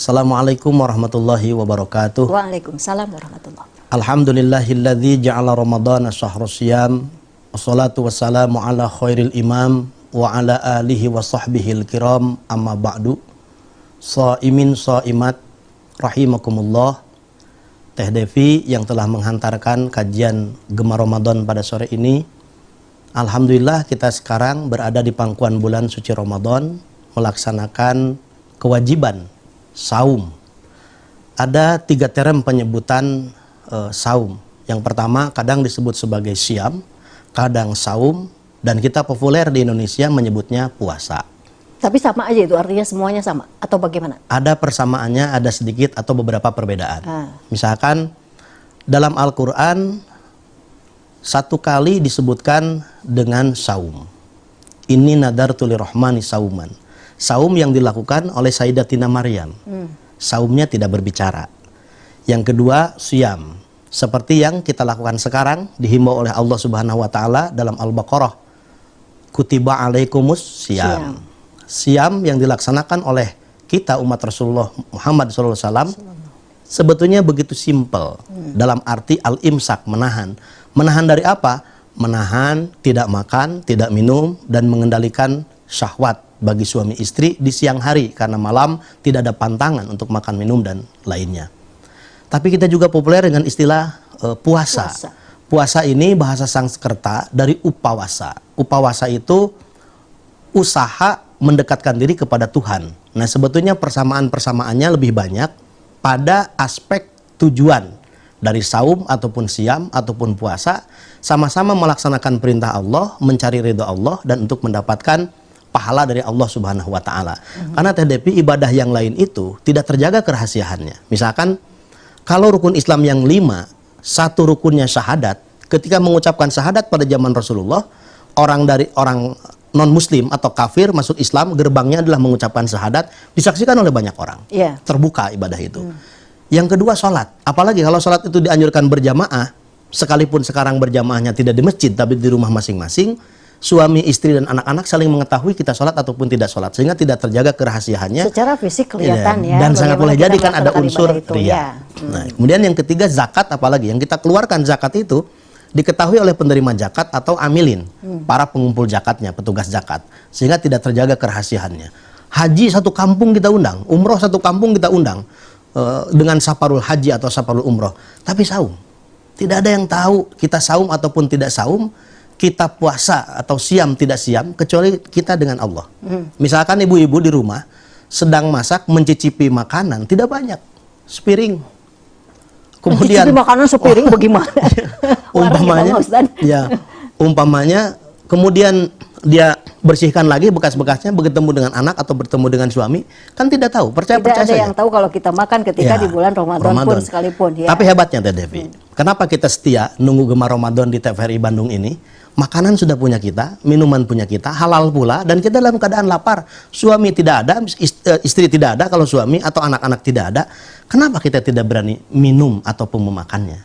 Assalamualaikum warahmatullahi wabarakatuh. Waalaikumsalam warahmatullahi wabarakatuh. Alhamdulillahilladzi ja'ala ramadhana syahrus syiyam. Wassalatu wassalamu ala khairil imam wa ala alihi wa sahbihil kiram, amma ba'du. Shaimin shaimat rahimakumullah. Teh Devi yang telah menghantarkan kajian Gema Ramadan pada sore ini. Alhamdulillah kita sekarang berada di pangkuan bulan suci Ramadan, melaksanakan kewajiban saum. Ada 3 term penyebutan saum. Yang pertama kadang disebut sebagai syam, kadang saum, dan kita populer di Indonesia menyebutnya puasa. Tapi sama aja itu, artinya semuanya sama atau bagaimana? Ada persamaannya, ada sedikit atau beberapa perbedaan. Misalkan dalam Al-Quran 1 kali disebutkan dengan saum. Inni nadartu lirrahmani sauman. Saum yang dilakukan oleh Sayyidatina Maryam. Saumnya tidak berbicara. Yang kedua, syam. Seperti yang kita lakukan sekarang, dihimbau oleh Allah Subhanahu wa Ta'ala dalam Al-Baqarah. Kutiba alaikumus syam. Syam yang dilaksanakan oleh kita umat Rasulullah Muhammad SAW sebetulnya begitu simpel. Dalam arti al-imsak, menahan. Menahan dari apa? Menahan tidak makan, tidak minum, dan mengendalikan syahwat bagi suami istri di siang hari, karena malam tidak ada pantangan untuk makan, minum, dan lainnya. Tapi kita juga populer dengan istilah puasa. Puasa ini bahasa Sanskerta dari upawasa. Upawasa itu usaha mendekatkan diri kepada Tuhan. Nah, sebetulnya persamaan-persamaannya lebih banyak pada aspek tujuan dari saum ataupun siam ataupun puasa, sama-sama melaksanakan perintah Allah, mencari ridha Allah, dan untuk mendapatkan pahala dari Allah Subhanahu wa Ta'ala. Karena Teh Devi, ibadah yang lain itu tidak terjaga kerahasiaannya. Misalkan kalau rukun Islam yang 5, 1 rukunnya syahadat. Ketika mengucapkan syahadat pada zaman Rasulullah, orang non muslim atau kafir masuk Islam, gerbangnya adalah mengucapkan syahadat, disaksikan oleh banyak orang. Terbuka ibadah itu. Yang kedua, sholat. Apalagi kalau sholat itu dianjurkan berjamaah, sekalipun sekarang berjamaahnya tidak di masjid tapi di rumah masing-masing, suami, istri, dan anak-anak saling mengetahui kita sholat ataupun tidak sholat, sehingga tidak terjaga kerahasiaannya. Secara fisik kelihatan ya. Dan sangat boleh jadi kan ada unsur ria. Nah, kemudian yang ketiga, zakat. Apalagi yang kita keluarkan zakat itu diketahui oleh penerima zakat atau amilin, para pengumpul zakatnya, petugas zakat, sehingga tidak terjaga kerahasiaannya. Haji 1 kampung kita undang, umroh 1 kampung kita undang, dengan safarul haji atau safarul umroh. Tapi saum, tidak ada yang tahu kita saum ataupun tidak saum, kita puasa atau siam tidak siam, kecuali kita dengan Allah. Misalkan ibu-ibu di rumah sedang masak, mencicipi makanan tidak banyak, sepiring. Kemudian mencicipi makanan sepiring bagaimana? umpamanya kemudian dia bersihkan lagi bekas-bekasnya, bertemu dengan anak atau bertemu dengan suami, kan tidak tahu, percaya saja. Tidak ada yang tahu kalau kita makan ketika di bulan Ramadan pun sekalipun. Tapi hebatnya Teh Devi, kenapa kita setia nunggu Gema Ramadan di TVRI Bandung ini? Makanan sudah punya kita, minuman punya kita, halal pula, dan kita dalam keadaan lapar. Suami tidak ada, istri tidak ada kalau suami, atau anak-anak tidak ada. Kenapa kita tidak berani minum ataupun memakannya?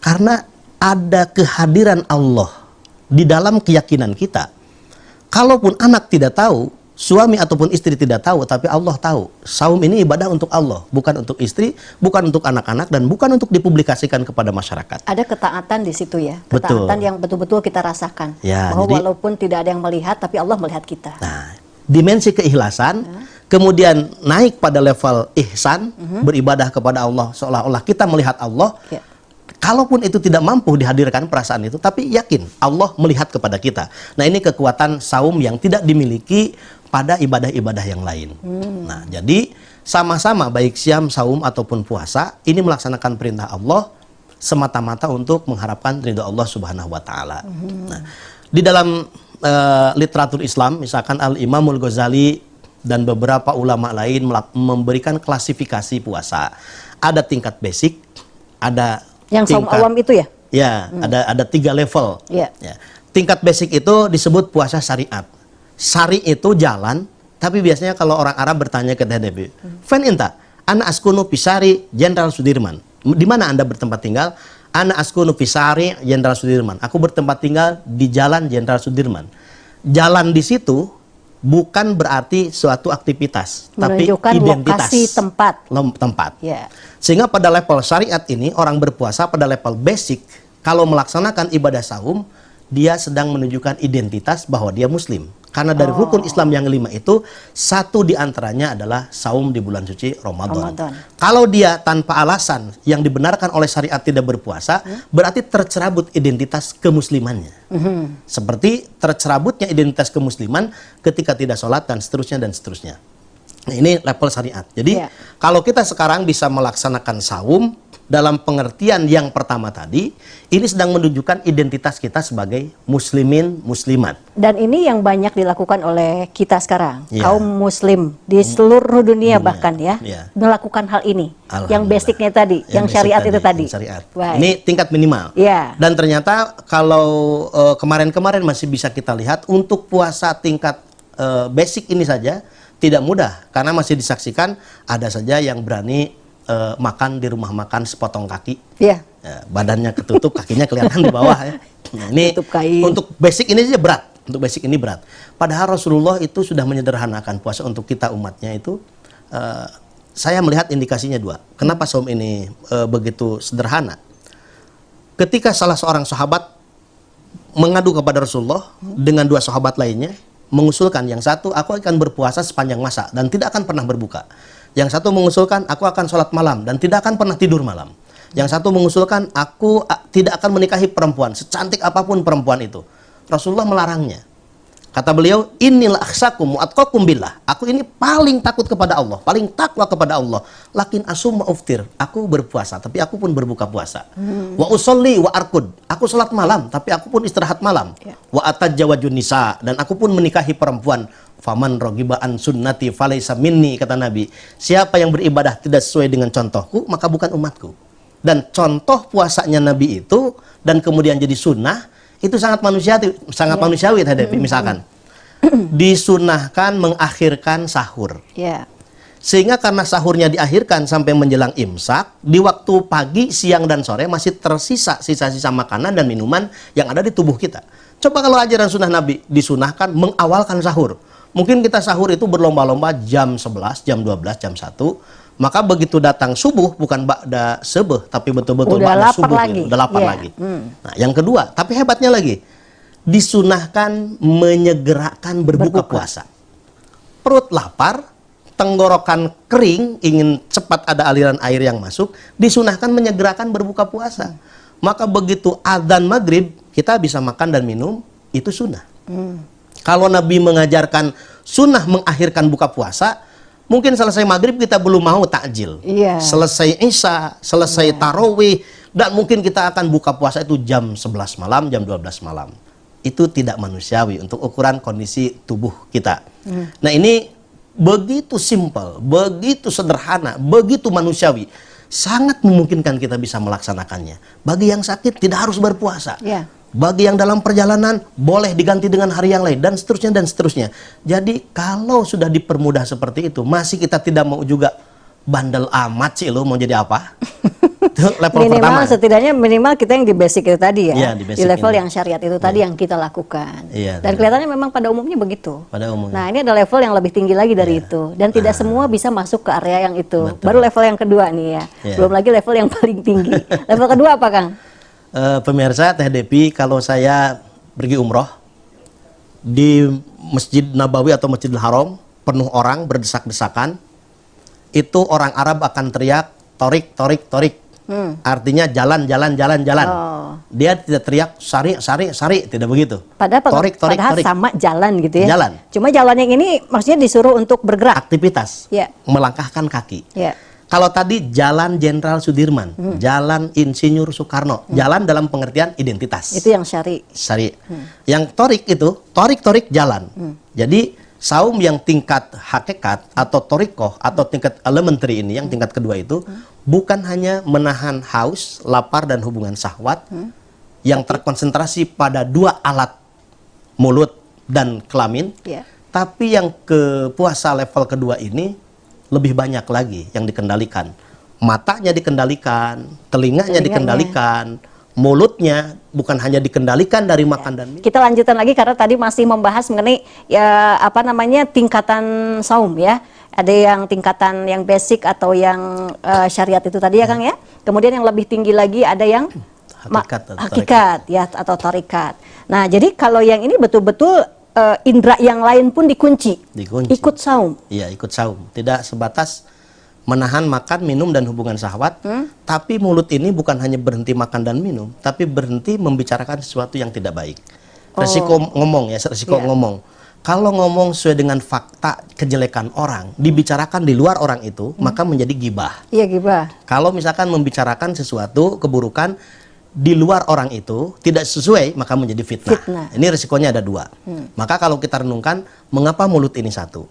Karena ada kehadiran Allah di dalam keyakinan kita. Kalaupun anak tidak tahu, suami ataupun istri tidak tahu, tapi Allah tahu. Saum ini ibadah untuk Allah, bukan untuk istri, bukan untuk anak-anak, dan bukan untuk dipublikasikan kepada masyarakat. Ada ketaatan di situ ya, ketaatan yang betul-betul kita rasakan. Bahwa jadi, walaupun tidak ada yang melihat, tapi Allah melihat kita. Nah, dimensi keikhlasan, kemudian naik pada level ihsan, beribadah kepada Allah seolah-olah kita melihat Allah. Kalaupun itu tidak mampu dihadirkan perasaan itu, tapi yakin Allah melihat kepada kita. Nah, ini kekuatan saum yang tidak dimiliki pada ibadah-ibadah yang lain. Nah, jadi sama-sama baik siam, saum, ataupun puasa, ini melaksanakan perintah Allah semata-mata untuk mengharapkan ridha Allah Subhanahu wa Ta'ala. Nah, di dalam literatur Islam, misalkan Al-Imamul Ghazali dan beberapa ulama lain memberikan klasifikasi puasa. Ada tingkat basic, ada yang saum awam itu ya? Ada 3 level. Tingkat basic itu disebut puasa syariat. Syari itu jalan, tapi biasanya kalau orang Arab bertanya ke Teh Devi, "Fen inta, ana askunu pisari Jenderal Sudirman." Di mana Anda bertempat tinggal? Ana askunu pisari Jenderal Sudirman. Aku bertempat tinggal di Jalan Jenderal Sudirman. Jalan di situ bukan berarti suatu aktivitas, tapi menunjukkan identitas. lokasi tempat. Ya. Sehingga pada level syariat ini, orang berpuasa pada level basic, kalau melaksanakan ibadah saum, dia sedang menunjukkan identitas bahwa dia muslim. Karena dari rukun Islam yang 5 itu, satu diantaranya adalah saum di bulan suci Ramadan. Kalau dia tanpa alasan yang dibenarkan oleh syariat tidak berpuasa, berarti tercerabut identitas kemuslimannya. Seperti tercerabutnya identitas kemusliman ketika tidak sholat dan seterusnya dan seterusnya. Nah, ini level syariat. Jadi kalau kita sekarang bisa melaksanakan saum dalam pengertian yang pertama tadi, ini sedang menunjukkan identitas kita sebagai muslimin, muslimat. Dan ini yang banyak dilakukan oleh kita sekarang, kaum muslim di seluruh dunia bahkan melakukan hal ini. Yang basicnya tadi, yang syariat itu tadi. Ini tingkat minimal. Dan ternyata kalau kemarin-kemarin masih bisa kita lihat, untuk puasa tingkat basic ini saja tidak mudah, karena masih disaksikan ada saja yang berani makan di rumah makan sepotong kaki, badannya ketutup, kakinya kelihatan di bawah. Nah, ini untuk basic ini saja berat, untuk basic ini berat. Padahal Rasulullah itu sudah menyederhanakan puasa untuk kita umatnya itu. Saya melihat indikasinya dua. Kenapa saum ini begitu sederhana? Ketika salah seorang sahabat mengadu kepada Rasulullah dengan dua sahabat lainnya, mengusulkan, yang satu, aku akan berpuasa sepanjang masa dan tidak akan pernah berbuka. Yang satu mengusulkan, aku akan sholat malam dan tidak akan pernah tidur malam. Yang satu mengusulkan, aku tidak akan menikahi perempuan, secantik apapun perempuan itu. Rasulullah melarangnya. Kata beliau, inilah akhsakum mu'atqakum billah. Aku ini paling takut kepada Allah, paling takwa kepada Allah. Lakin asum ma'uftir. Aku berpuasa, tapi aku pun berbuka puasa. Wa usolli wa arkud. Aku sholat malam, tapi aku pun istirahat malam. Wa atajawajun nisa. Dan aku pun menikahi perempuan. Faman rogiba an sunnati falaysa minni, kata Nabi. Siapa yang beribadah tidak sesuai dengan contohku, maka bukan umatku. Dan contoh puasanya Nabi itu, dan kemudian jadi sunnah, itu sangat manusiawi terhadap misalkan disunahkan mengakhirkan sahur. Sehingga karena sahurnya diakhirkan sampai menjelang imsak, di waktu pagi, siang, dan sore masih tersisa sisa-sisa makanan dan minuman yang ada di tubuh kita. Coba kalau ajaran sunnah Nabi disunahkan mengawalkan sahur. Mungkin kita sahur itu berlomba-lomba jam 11, jam 12, jam 1. Maka begitu datang subuh, bukan ba'da sebeh, tapi betul-betul ba'da subuh, udah lapar lagi. Nah, yang kedua, tapi hebatnya lagi, disunahkan menyegerakan berbuka puasa. Perut lapar, tenggorokan kering, ingin cepat ada aliran air yang masuk, disunahkan menyegerakan berbuka puasa. Maka begitu adzan maghrib, kita bisa makan dan minum, itu sunnah. Kalau Nabi mengajarkan sunnah mengakhirkan buka puasa, mungkin selesai maghrib kita belum mau takjil. Selesai isya, selesai tarawih, dan mungkin kita akan buka puasa itu jam 11 malam, jam 12 malam. Itu tidak manusiawi untuk ukuran kondisi tubuh kita. Nah, ini begitu simpel, begitu sederhana, begitu manusiawi. Sangat memungkinkan kita bisa melaksanakannya. Bagi yang sakit tidak harus berpuasa. Bagi yang dalam perjalanan boleh diganti dengan hari yang lain, dan seterusnya dan seterusnya. Jadi kalau sudah dipermudah seperti itu, masih kita tidak mau juga bandel amat sih, lo mau jadi apa? Itu level minimal, pertama. setidaknya minimal kita yang di basic itu tadi ya, di level ini. yang syariat itu tadi yang kita lakukan. Dan kelihatannya memang pada umumnya begitu. Nah, ini ada level yang lebih tinggi lagi dari itu, dan tidak semua bisa masuk ke area yang itu. Baru level yang kedua nih ya, belum lagi level yang paling tinggi. Level kedua apa, Kang? Pemirsa Teh Depi, kalau saya pergi umroh di Masjid Nabawi atau Masjidil Haram, penuh orang berdesak-desakan, itu orang Arab akan teriak torik, torik, torik. Artinya jalan, jalan, jalan, jalan. Dia tidak teriak sari, sari, sari, tidak begitu. Padahal, torik, torik, padahal torik. sama jalan gitu ya. Jalan. Cuma jalan yang ini maksudnya disuruh untuk bergerak. Aktivitas. Melangkahkan kaki. Kalau tadi jalan Jenderal Sudirman, jalan Insinyur Soekarno, jalan dalam pengertian identitas. Itu yang syari. Yang torik itu, torik-torik jalan. Jadi saum yang tingkat hakikat atau torikoh atau tingkat elementary ini, yang tingkat kedua itu, bukan hanya menahan haus, lapar, dan hubungan syahwat yang terkonsentrasi pada dua alat, mulut dan kelamin, tapi yang ke puasa level kedua ini lebih banyak lagi yang dikendalikan. Matanya dikendalikan, telinganya dikendalikan, mulutnya bukan hanya dikendalikan dari makan dan minum. Kita lanjutkan lagi karena tadi masih membahas mengenai ya apa namanya tingkatan saum ya. Ada yang tingkatan yang basic atau yang syariat itu tadi ya Kang ya. Kemudian yang lebih tinggi lagi ada yang hakikat ya atau tarikat. Nah, jadi kalau yang ini betul-betul indera yang lain pun dikunci. Ikut saum. Iya, ikut saum. Tidak sebatas menahan makan, minum dan hubungan syahwat, tapi mulut ini bukan hanya berhenti makan dan minum, tapi berhenti membicarakan sesuatu yang tidak baik. Resiko ngomong ya, resiko ngomong. Kalau ngomong sesuai dengan fakta kejelekan orang, dibicarakan di luar orang itu, maka menjadi gibah. Iya, gibah. Kalau misalkan membicarakan sesuatu keburukan di luar orang itu tidak sesuai, maka menjadi fitnah. Ini risikonya ada dua. Maka kalau kita renungkan, mengapa mulut ini satu?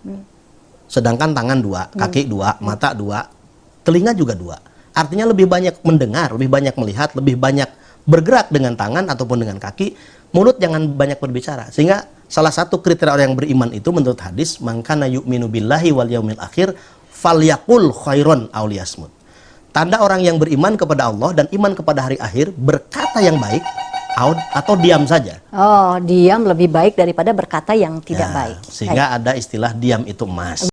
Sedangkan tangan dua, kaki dua, mata dua, telinga juga dua. Artinya lebih banyak mendengar, lebih banyak melihat, lebih banyak bergerak dengan tangan ataupun dengan kaki. Mulut jangan banyak berbicara. Sehingga salah satu kriteria orang yang beriman itu menurut hadis, man kana yu'minu billahi wal yaumil akhir falyaqul khairon aw liyasmut. Tanda orang yang beriman kepada Allah dan iman kepada hari akhir, berkata yang baik atau diam saja. Oh, diam lebih baik daripada berkata yang tidak baik. Sehingga ada istilah diam itu emas.